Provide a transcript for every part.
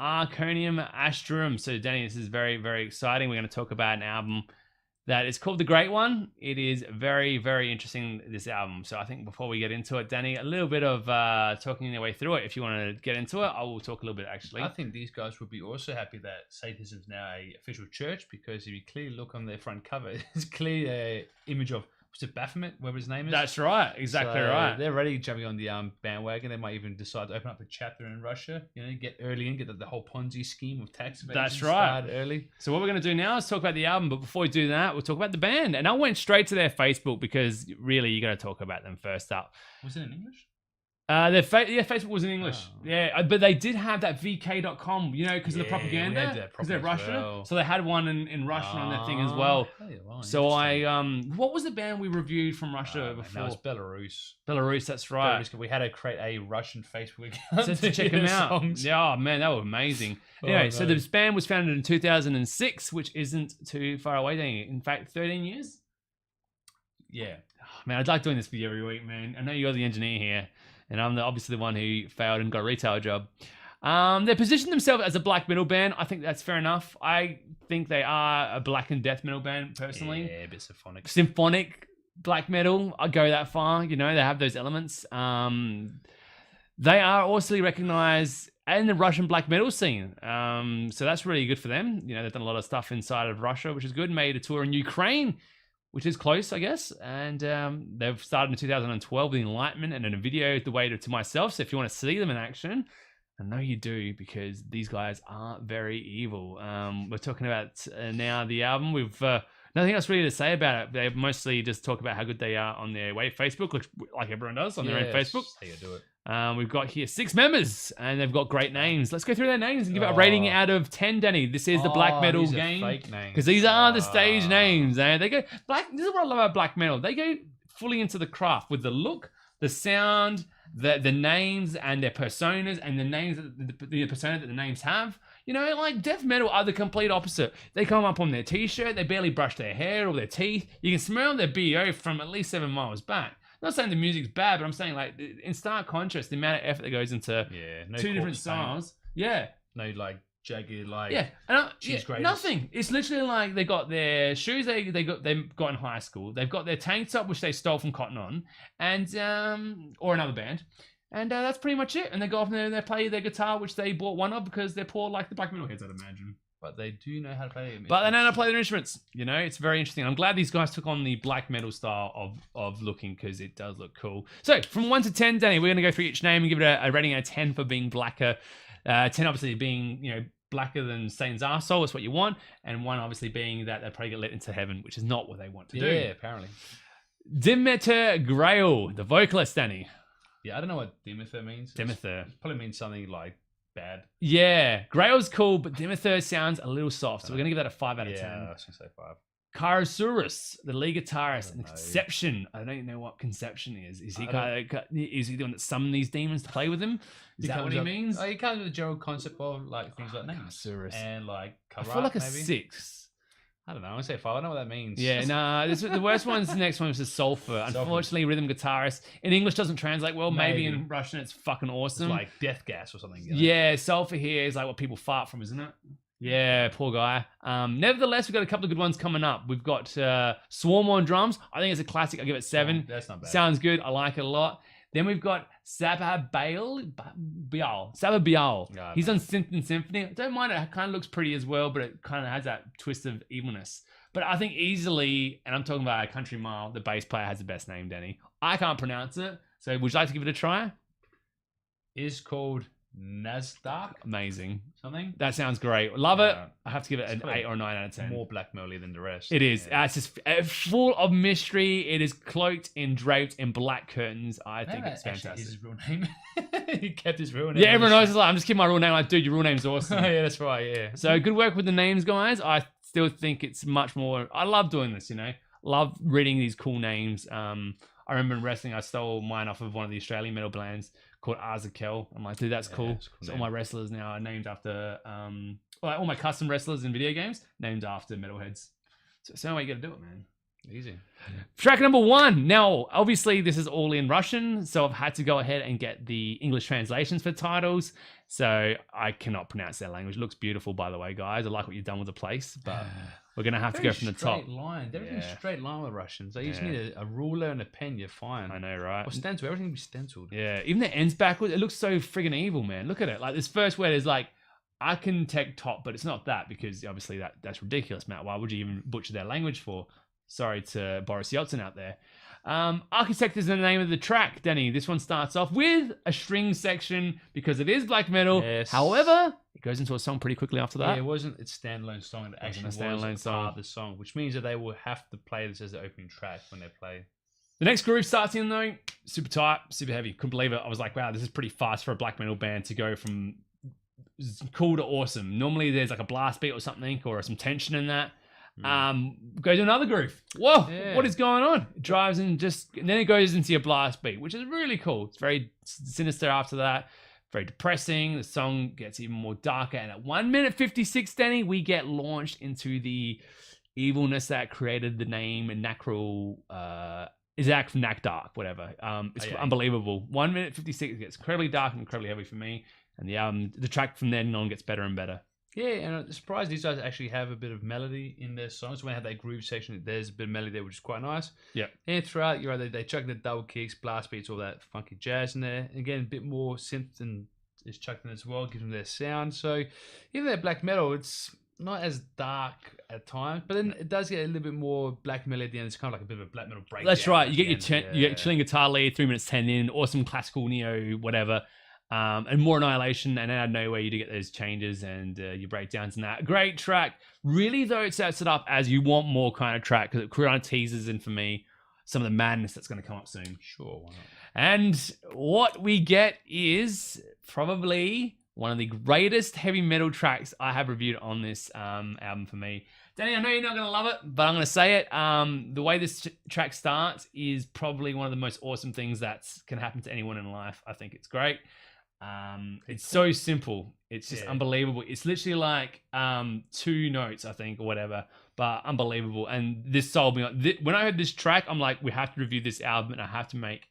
Arcanorum Astrum. So, Danny, this is very, very exciting. We're going to talk about an album that is called The Great One. It is very, very interesting, this album. So I think before we get into it, Danny, a little bit of talking your way through it. If you want to get into it, I will talk a little bit, actually. I think these guys would be also happy that Satanism is now a official church, because if you clearly look on their front cover, it's clearly an image of, was it Baphomet, whatever his name is? That's right. Exactly So right. They're already jumping on the bandwagon. They might even decide to open up a chapter in Russia. Get early in, get the whole Ponzi scheme of tax evasion. That's right. Start early. So what we're going to do now is talk about the album. But before we do that, we'll talk about the band. And I went straight to their Facebook because really you got to talk about them first up. Was it in English? Facebook was in English. Oh. Yeah, but they did have that VK.com, because of the propaganda. Because they're Russia. Well. So they had one in Russian on their thing as well. So what was the band we reviewed from Russia before? No, it's Belarus. Belarus, that's right. Belarus, we had to create a Russian Facebook account So to check them out. songs. Yeah, oh, man, that was amazing. Anyway, so this band was founded in 2006, which isn't too far away. In fact, 13 years? Yeah. Oh, man, I'd like doing this for you every week, man. I know you're the engineer here, and I'm obviously the one who failed and got a retail job. They positioned themselves as a black metal band. I think that's fair enough. I think they are a black and death metal band, personally. Yeah, a bit symphonic. Symphonic black metal. I go that far. They have those elements. They are also recognized in the Russian black metal scene. So that's really good for them. They've done a lot of stuff inside of Russia, which is good. Made a tour in Ukraine, which is close, I guess. And they've started in 2012 with Enlightenment and in a video, The Way to Myself. So if you want to see them in action, I know you do, because these guys are very evil. We're talking about now the album. We've nothing else really to say about it. They mostly just talk about how good they are on their Facebook, like everyone does on their own Facebook. How you do it. We've got here 6 members, and they've got great names. Let's go through their names and give it a rating out of 10, Danny. This is the black metal these are game. fake names. Because these are the stage names. And they go black. This is what I love about black metal. They go fully into the craft with the look, the sound, the names and their personas, and the names, the persona that the names have. Like death metal are the complete opposite. They come up on their t-shirt, they barely brush their hair or their teeth. You can smell their BO from at least 7 miles back. I'm not saying the music's bad, but I'm saying, like, in stark contrast, the amount of effort that goes into two different styles. Yeah. No, like, jagged, like, cheese graters. Nothing. It's literally like they got their shoes they got in high school. They've got their tank top, which they stole from Cotton On, and or another band. And that's pretty much it. And they go off and they play their guitar, which they bought one of because they're poor like the black metal heads, I'd imagine. But they do know how to play them. But they know how to play their instruments. It's very interesting. I'm glad these guys took on the black metal style of looking, because it does look cool. So from 1 to 10, Danny, we're going to go through each name and give it a rating out of 10 for being blacker. 10 obviously being, blacker than Satan's arsehole. That's what you want. And 1 obviously being that they probably get let into heaven, which is not what they want to do. Yeah, apparently. Demeter Grail, the vocalist, Danny. Yeah, I don't know what Demeter means. Demeter. It probably means something like bad. Yeah, Grail's cool, but Demeter sounds a little soft. So we're going to give that a 5 out of 10. Yeah, I was going to say 5. Kairosaurus, the lead guitarist, and Conception. I don't even know what Conception is. Is he the one that summoned these demons to play with him? Is that what he means? He comes with the general concept of like things like names. Kairosaurus. And like Karat, I feel like a maybe? 6. I don't know. I'm going to say 5. I don't know what that means. Yeah, nah. The worst one's the next one, which is Sulfur. Unfortunately, rhythm guitarist. In English doesn't translate well. Maybe in Russian it's fucking awesome. It's like death gas or something. Yeah, Sulfur here is like what people fart from, isn't it? Yeah, poor guy. Nevertheless, we've got a couple of good ones coming up. We've got Swarm on drums. I think it's a classic. I'll give it 7. That's not bad. Sounds good. I like it a lot. Then we've got Sabah Bial. He's on Synth and Symphony. I don't mind it. It kind of looks pretty as well, but it kind of has that twist of evilness. But I think easily, and I'm talking about a country mile, the bass player has the best name, Danny. I can't pronounce it. So would you like to give it a try? It's called Nasdaq. Amazing. Something. That sounds great. Love it. I have to give it an 8 or 9 out of 10. More black metal than the rest. It is. It's just full of mystery. It is cloaked and draped in black curtains. I think it's fantastic. His real name. He kept his real name. Yeah, everyone knows. I'm just keeping my real name. Like, dude, your real name's awesome. Yeah, that's right. Yeah. So good work with the names, guys. I still think it's much more. I love doing this. Love reading these cool names. I remember in wrestling, I stole mine off of one of the Australian metal bands called Arzakel. I'm like, dude, that's cool. So all my wrestlers now are named after, all my custom wrestlers in video games named after metalheads. So that's the only way you got to do it, man. Easy. Track number 1. Now, obviously, this is all in Russian, so I've had to go ahead and get the English translations for titles. So I cannot pronounce their language. It looks beautiful, by the way, guys. I like what you've done with the place, but we're going to have to go from the top. Straight line. Everything's straight line with Russians. They just need a ruler and a pen. You're fine. I know, right? Or stencil. Everything be stenciled. Yeah, even the ends backwards. It looks so friggin' evil, man. Look at it. Like this first word is like, I can take top, but it's not that because obviously that's ridiculous, Matt. Why would you even butcher their language for? Sorry to Boris Yeltsin out there. Architect is the name of the track, Danny. This one starts off with a string section because it is black metal. Yes. However, it goes into a song pretty quickly after that. Yeah, it wasn't its standalone song. It actually was part of the song, which means that they will have to play this as the opening track when they play. The next groove starts in though, super tight, super heavy. Couldn't believe it. I was like, wow, this is pretty fast for a black metal band to go from cool to awesome. Normally there's like a blast beat or something or some tension in that. Go to another groove. Whoa, what is going on? It drives in and then it goes into your blast beat, which is really cool. It's very sinister after that, very depressing. The song gets even more darker, and at 1 minute 56, Danny, we get launched into the evilness that created the name Nacral, Isaac from Knack Dark, whatever. It's unbelievable. 1 minute 56, it gets incredibly dark and incredibly heavy for me, and the track from then on gets better and better. Yeah, and I'm surprised these guys actually have a bit of melody in their songs. When they have that groove section, there's a bit of melody there, which is quite nice. Yeah. And throughout, you're right, they chuck the double kicks, blast beats, all that funky jazz in there. And again, a bit more synth and is chucked in as well, gives them their sound. So even their black metal, it's not as dark at times, but then it does get a little bit more black metal at the end. It's kind of like a bit of a black metal breakdown. That's right. You get your chilling guitar lead, 3 minutes 10 in, awesome classical neo, whatever. And more Annihilation, and out of nowhere you do get those changes and your breakdowns and that. Great track. Really, though, it sets it up as you want more kind of track because it kind of teases in for me some of the madness that's going to come up soon. Sure, why not? And what we get is probably one of the greatest heavy metal tracks I have reviewed on this album for me. Danny, I know you're not going to love it, but I'm going to say it. The way this track starts is probably one of the most awesome things that can happen to anyone in life. I think it's great. It's so simple. It's just unbelievable. It's literally like 2 notes, I think, or whatever, but unbelievable. And this sold me. When I heard this track, I'm like, we have to review this album, and I have to make.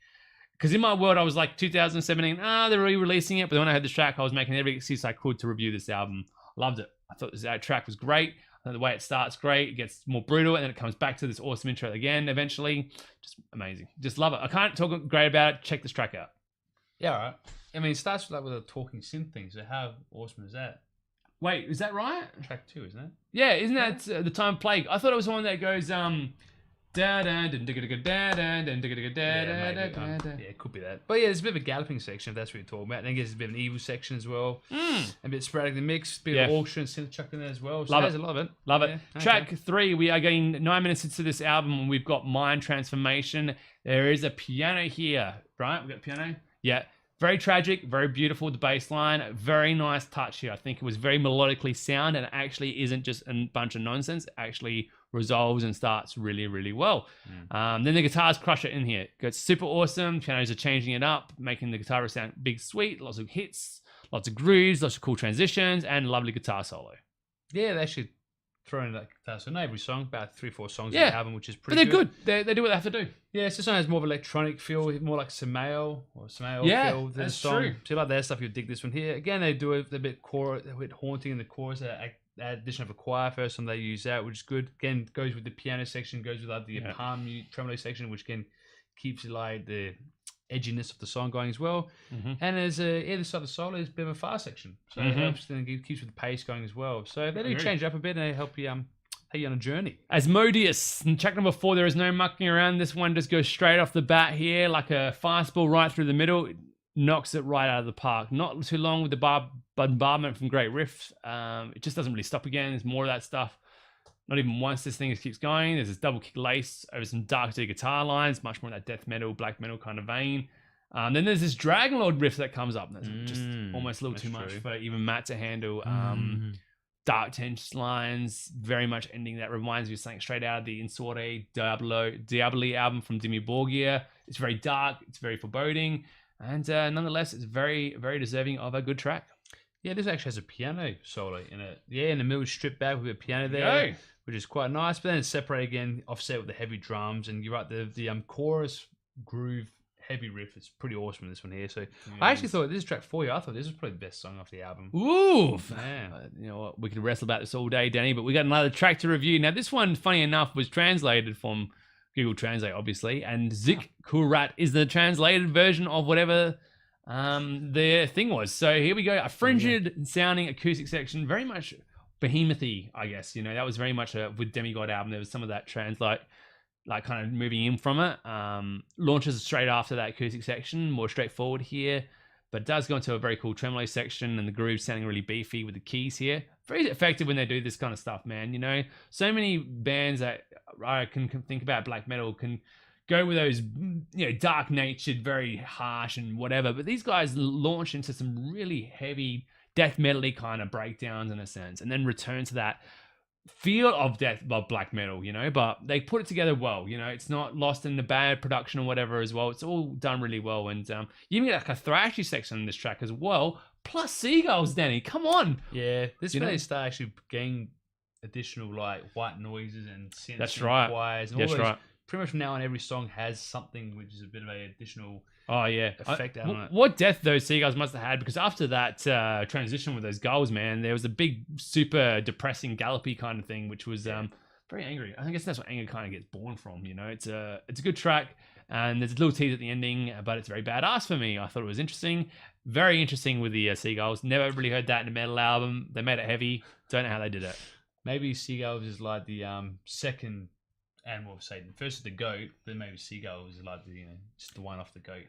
Because in my world, I was like, 2017, they're re-releasing it. But when I heard this track, I was making every excuse I could to review this album. Loved it. I thought this track was great. The way it starts, great. It gets more brutal, and then it comes back to this awesome intro again. Eventually, just amazing. Just love it. I can't talk great about it. Check this track out. Yeah, all right. I mean, it starts with a talking synth thing. So how awesome is that? Wait, is that right? Track 2, isn't it? Yeah, isn't that the time plague? I thought it was the one that goes yeah, it could be that. But yeah, there's a bit of a galloping section if that's what you're talking about. And then there's a bit of an evil section as well. A bit sporadic mix, a bit of auction and synth chucked in there as well. So there's a lot of it. Love it. Okay. Track 3, we are getting 9 minutes into this album, and we've got Mind Transformation. There is a piano here, right? We've got piano. Yeah. Very tragic, very beautiful, the bass line. Very nice touch here. I think it was very melodically sound, and it actually isn't just a bunch of nonsense. It actually resolves and starts really, really well. Then the guitars crush it in here. It's super awesome. Pianos are changing it up, making the guitar sound big, sweet. Lots of hits, lots of grooves, lots of cool transitions, and lovely guitar solo. Yeah, they actually throw in that guitar solo in every song, about 3-4 songs in the album, which is pretty good. But they're good. They do what they have to do. Yeah, it's just has more of an electronic feel, more like Samael feel. That's true. So about their stuff, you'll dig this one here. Again, they do a bit haunting in the chorus. Addition of a choir first time they use that, which is good. Again, goes with the piano section, goes with the palm tremolo section, which again keeps like the edginess of the song going as well. And there's either side of the solo is a bit of a fast section, so it helps and keeps with the pace going as well. So they do change up a bit and they help you take you on a journey. Asmodeus, in track number 4, there is no mucking around. This one just goes straight off the bat here, like a fastball right through the middle. It knocks it right out of the park. Not too long with the bombardment from great riffs. It just doesn't really stop again. There's more of that stuff. Not even once this thing just keeps going. There's this double kick lace over some dark guitar lines, much more in that death metal, black metal kind of vein. Then there's this Dragon Lord riff that comes up. That's just almost a little too much for even Matt to handle. Dark tense lines, very much ending that reminds me of something straight out of the Insorde Diaboli album from Dimmu Borgir. It's very dark, it's very foreboding, and nonetheless, it's very, very deserving of a good track. Yeah, this actually has a piano solo in it. Yeah, in the middle, stripped back with a piano there, Go. which is quite nice. But then it's separated again, offset with the heavy drums, and you're right, the chorus groove heavy riff is pretty awesome in this one here. So I actually thought this is track 4. I thought this was probably the best song off the album. Ooh, Yeah. you know what? We could wrestle about this all day, Danny, but we got another track to review. Now, this one, funny enough, was translated from Google Translate, obviously, and Zik Kurat is the translated version of whatever the thing was. So here we go, a frigid sounding acoustic section, very much behemoth-y, I guess. You know, that was very much with Demigod album. There was some of that translate, like kind of moving in from it. Launches straight after that acoustic section, more straightforward here, but it does go into a very cool tremolo section, and the groove sounding really beefy with the keys here. Very effective when they do this kind of stuff, man. You know, so many bands that I can think about black metal can go with those, you know, dark natured, very harsh and whatever, but these guys launch into some really heavy death metal-y kind of breakdowns in a sense, and then return to that feel of black metal, you know, but they put it together well. You know, it's not lost in the bad production or whatever as well. It's all done really well, and you even get like a thrashy section in this track as well, plus seagulls. Danny, come on. Yeah, this You when know? they start actually getting additional like white noises and synths That's and right. choirs and That's all those. right. Pretty much from now on, every song has something which is a bit of an additional Oh yeah, effect on it. What death those seagulls must have had, because after that transition with those gulls, man, there was a big, super depressing, gallopy kind of thing, which was very angry. I guess that's what anger kind of gets born from. You know, it's a good track, and there's a little tease at the ending, but it's very badass for me. I thought it was interesting, very interesting with the seagulls. Never really heard that in a metal album. They made it heavy. Don't know how they did it. Maybe seagulls is like the second animal of Satan. First is the goat, then maybe seagulls is like the, you know, just the one off the goat.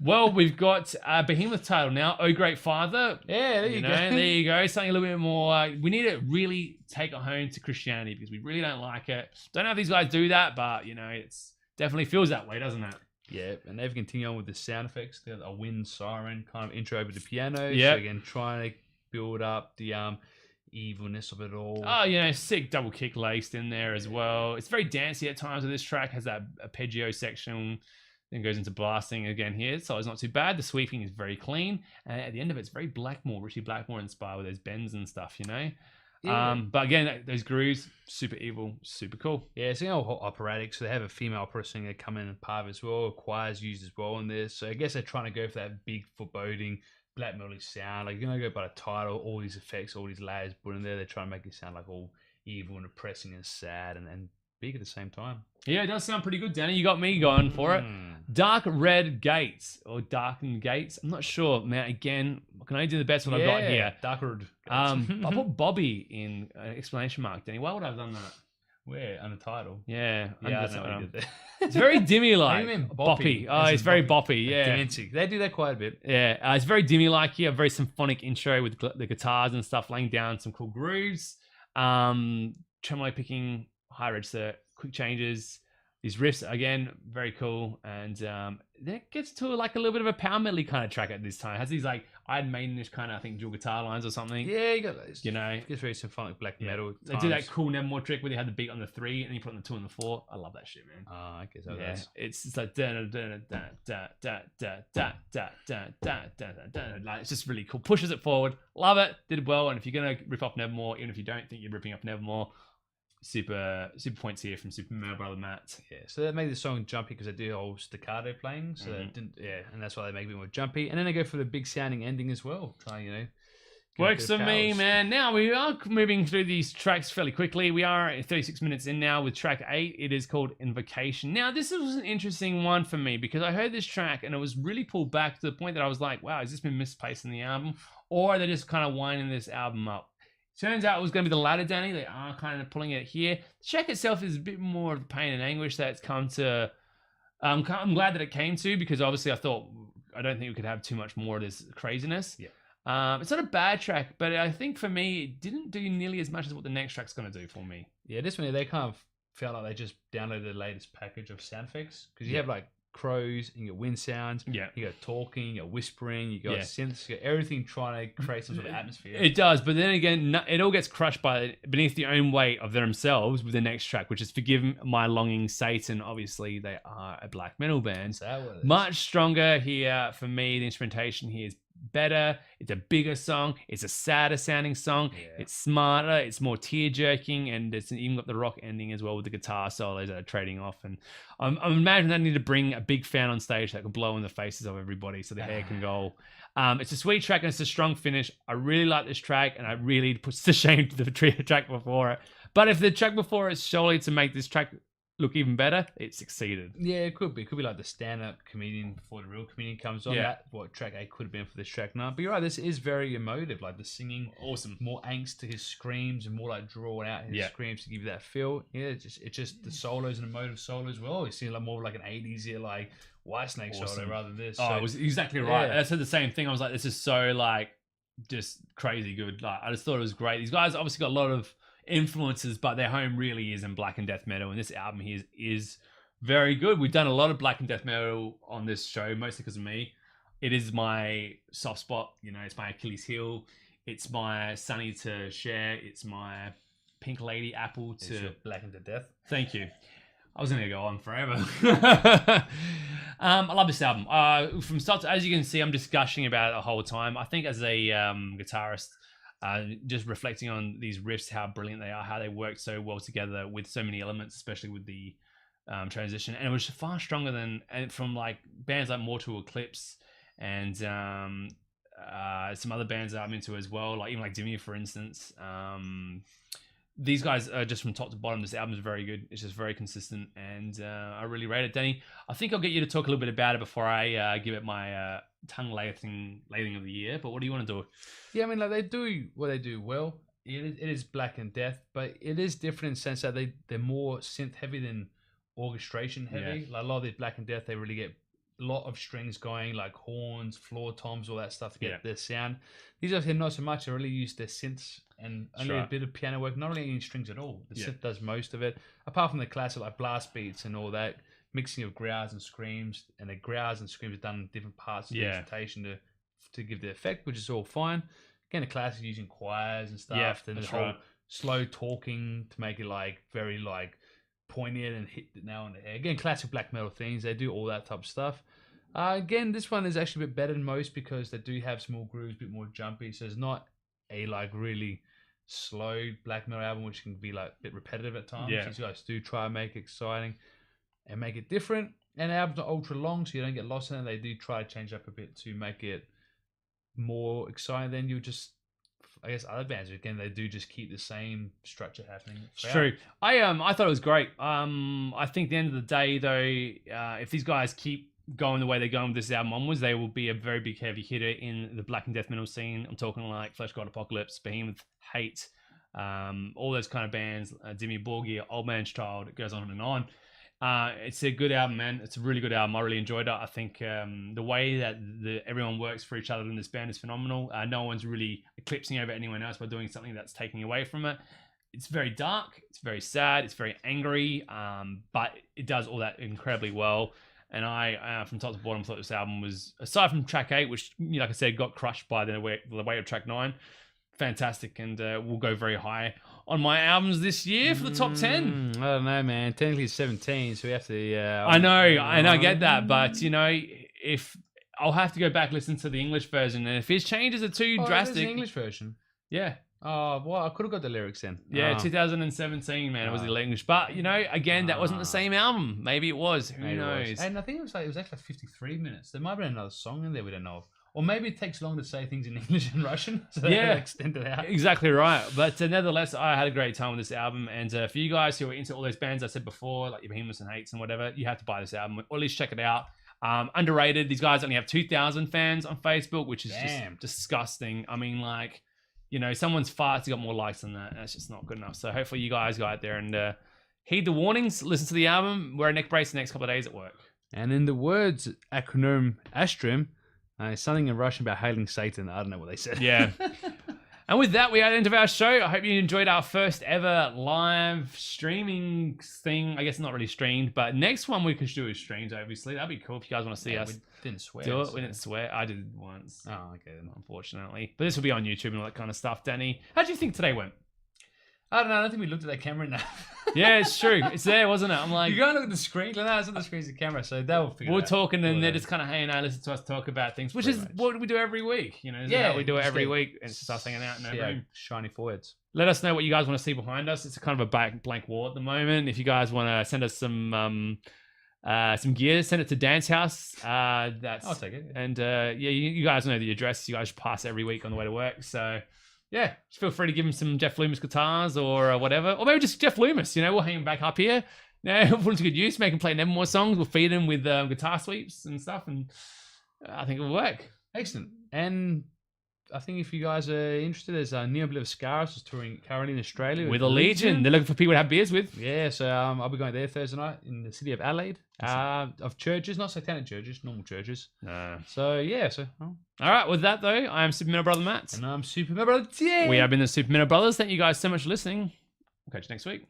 Well, we've got a behemoth title now, Oh Great Father. Yeah, there you go. There you go. Something a little bit more. We need to really take it home to Christianity, because we really don't like it. Don't know if these guys do that, but you know, it's definitely feels that way, doesn't it? Yeah, and they've continued on with the sound effects. They got a wind siren kind of intro with the piano. Yep. So again, trying to build up the evilness of it all. Oh, you know, sick double kick laced in there as well. It's very dancey at times with this track. Has that arpeggio section, then goes into blasting again here. So it's not too bad. The sweeping is very clean. And at the end of it, it's very Blackmore, Richie Blackmore inspired with those bends and stuff, you know? Yeah. But again, those grooves, super evil, super cool. Yeah, it's all operatic. So they have a female opera singer come in and part as well. Choir's used as well in this. So I guess they're trying to go for that big foreboding black metal sound. Like, you're going to go by the title, all these effects, all these layers put in there. They're trying to make it sound like all evil and depressing and sad and big at the same time. Yeah, it does sound pretty good, Danny. You got me going for it. Dark Red Gates or Darkened Gates. I'm not sure, man. Again, I can only do the best what I've got here. Darker Gates. I put Bobby in exclamation mark, Danny. Why would I have done that? Where? On the title? Yeah. Yeah, I know what you did there. It's very dimmy-like. What do you mean boppy? boppy? Oh, As it's in very boppy. boppy, yeah. Dancing. They do that quite a bit. Yeah, it's very dimmy-like here. A very symphonic intro with the guitars and stuff, laying down some cool grooves. Tremolo picking, high register, quick changes. These riffs, again, very cool. And then it gets to like a little bit of a power metal kind of track at this time. It has these like Iron Maidenish kind of, I think, dual guitar lines or something. Yeah, you got those. You know, It's very symphonic black metal. they do that cool Nevermore trick where they had the beat on the 3 and then you put on the 2 and the 4. I love that shit, man. I guess that Yeah, is. it's just like da da da da da da da da da da da da. Like, it's just really cool. Pushes it forward. Love it. Did well. And if you're gonna rip off Nevermore, even if you don't think you're ripping off Nevermore, super points here from Super Mario Brother Matt. Yeah, so that made the song jumpy because they do whole staccato playing, so they didn't. Yeah, and that's why they make it more jumpy. And then they go for the big sounding ending as well. Try, you know, go Works for for the me, powers. man. Now we are moving through these tracks fairly quickly. We are at 36 minutes in now with track 8. It is called Invocation. Now, this was an interesting one for me because I heard this track and it was really pulled back to the point that I was like, wow, has this been misplaced in the album? Or are they just kind of winding this album up? Turns out it was going to be the latter, Danny. They are kind of pulling it here. The track itself is a bit more of the pain and anguish that's come to... I'm glad that it came to, because obviously I don't think we could have too much more of this craziness. Yeah. It's not a bad track, but I think for me, it didn't do nearly as much as what the next track's going to do for me. Yeah, this one they kind of felt like they just downloaded the latest package of sound effects because you have like crows and you got wind sounds. Yeah. You got talking, you got whispering, you got Yeah. synths, you got everything trying to create some sort of atmosphere. It does, but then again, it all gets crushed beneath the own weight of themselves with the next track, which is Forgive My Longing, Satan. Obviously, they are a black metal band. So that was Much stronger here for me. The instrumentation here is better. It's a bigger song. It's a sadder sounding song. Yeah. It's smarter. It's more tear jerking, and it's even got the rock ending as well with the guitar solos that are trading off. And I'm imagining they need to bring a big fan on stage that can blow in the faces of everybody so the hair can go. It's a sweet track and it's a strong finish. I really like this track, and I really puts to shame the track before it. But if the track before it's surely to make this track look even better, it succeeded. Yeah, it could be. It could be like the stand-up comedian before the real comedian comes on. Yeah. That what track A could have been for this track now. But you're right, this is very emotive. Like the singing, Awesome. more angst to his screams and more like drawn out his screams to give you that feel. Yeah, it's just the solos and emotive solo as well. You see like more like an 80s here, like Whitesnake solo rather than this. Oh, So, it was exactly right. Yeah. I said the same thing. I was like, this is so like just crazy good. Like I just thought it was great. These guys obviously got a lot of influences, but their home really is in black and death metal, and this album here is very good. We've done a lot of black and death metal on this show, mostly because of me. It is my soft spot, you know, it's my Achilles heel, it's my Sunny to share, it's my Pink Lady Apple it's to your black into death. thank you. I was gonna go on forever. I love this album. From start to, as you can see, I'm just gushing about it the whole time. I think as a guitarist, just reflecting on these riffs, how brilliant they are, how they work so well together with so many elements, especially with the transition. And it was far stronger than from like bands like Mortal Eclipse and some other bands that I'm into as well, like even like Dimmy, for instance. These guys are just from top to bottom. This album is very good. It's just very consistent, and I really rate it. Danny, I think I'll get you to talk a little bit about it before I give it my tongue lathing of the year. But what do you want to do? Yeah, I mean, like they do what they do well. It is black and death, but it is different in the sense that they're more synth heavy than orchestration heavy. Yeah. Like a lot of these black and death, they really get a lot of strings going, like horns, floor toms, all that stuff to get their sound. These are not so much. They really use their synths and only a bit of piano work, not really any strings at all. The synth does most of it, apart from the classic like blast beats and all that mixing of growls and screams. And the growls and screams are done in different parts of the instrumentation to give the effect, which is all fine. Again, the classic using choirs and stuff. Yeah, and the that's whole right. slow talking to make it like very like poignant and hit the nail on the head. Again, classic black metal things. They do all that type of stuff. Again, this one is actually a bit better than most because they do have small grooves, a bit more jumpy. So it's not a like really slow black metal album, which can be like a bit repetitive at times. Yeah. These guys do try and make it exciting and make it different. And the album's not ultra long, so you don't get lost in it. They do try to change up a bit to make it more exciting than you just. I guess other bands again they do just keep the same structure happening. It's true. I thought it was great. I think at the end of the day though, if these guys keep going the way they're going with this album onwards, they will be a very big heavy hitter in the black and death metal scene. I'm talking like Flesh God Apocalypse, Behemoth, Hate, all those kind of bands, Dimmy Borgir, Old Man's Child. It goes on and on. It's a good album, man. It's a really good album. I really enjoyed it. I think the way that everyone works for each other in this band is phenomenal. No one's really eclipsing over anyone else by doing something that's taking away from it. It's very dark. It's very sad. It's very angry. But it does all that incredibly well. And I, from top to bottom, thought this album was, aside from track 8, which, like I said, got crushed by the weight of track 9, fantastic, and will go very high on my albums this year for the top 10. I don't know, man. Technically it's 17, so we have to. I know, and I get that, but if I'll have to go back listen to the English version, and if his changes are too drastic, the English version. yeah. Oh, well, I could have got the lyrics then. Yeah, 2017, man, it was the English. But, again, that wasn't the same album. Maybe it was. Who knows? And I think it was actually 53 minutes. There might have been another song in there we don't know of. Or maybe it takes long to say things in English and Russian, so they can extend it out. Exactly right. But nevertheless, I had a great time with this album. And for you guys who are into all those bands I said before, like your Behemoths and Hates and whatever, you have to buy this album, or at least check it out. Underrated. These guys only have 2,000 fans on Facebook, which is just disgusting. I mean, like, someone's farts got more likes than that. That's just not good enough. So hopefully you guys go out there and heed the warnings, listen to the album, wear a neck brace the next couple of days at work. And in the words Arcanorum Astrum, something in Russian about hailing Satan. I don't know what they said. Yeah. And with that, we are at the end of our show. I hope you enjoyed our first ever live streaming thing. I guess not really streamed, but next one we could do is streamed, obviously. That'd be cool if you guys want to see us. We didn't swear. Do it. We didn't swear. I did once. Oh, okay. Unfortunately. But this will be on YouTube and all that kind of stuff, Danny. How do you think today went? I don't know. I don't think we looked at that camera enough. Yeah, it's true. It's there, wasn't it? I'm like, You go and look at the screen. Like, no, it's on the screen's the camera, so they'll figure we're it out. talking and they're Well, just kind of hanging out, listen to us talk about things, which Pretty is much. what we do every week. You know, this is Yeah, how we do it just every get- week. And it's just us hanging out in our yeah, room. shiny foreheads. Let us know what you guys want to see behind us. It's a kind of a blank wall at the moment. If you guys want to send us some gear, send it to Dan's house. That's I'll take it. Yeah. And yeah, you guys know the address. You guys pass every week on the way to work. So yeah, just feel free to give him some Jeff Loomis guitars or whatever, or maybe just Jeff Loomis. You know, we'll hang him back up here. Yeah, put him to good use. Make him play Nevermore songs. We'll feed him with guitar sweeps and stuff, and I think it'll work. Excellent. And I think if you guys are interested, there's Neon Bliv Scaris is touring currently in Australia With a Legion, they're looking for people to have beers with. Yeah, so I'll be going there Thursday night in the city of Adelaide. Of churches, not satanic churches, normal churches. So yeah, All right, with that though, I am Super Metal Brother Matt. And I'm Super Brother Tim. We have been the Super Metal Brothers. Thank you guys so much for listening. We'll catch you next week.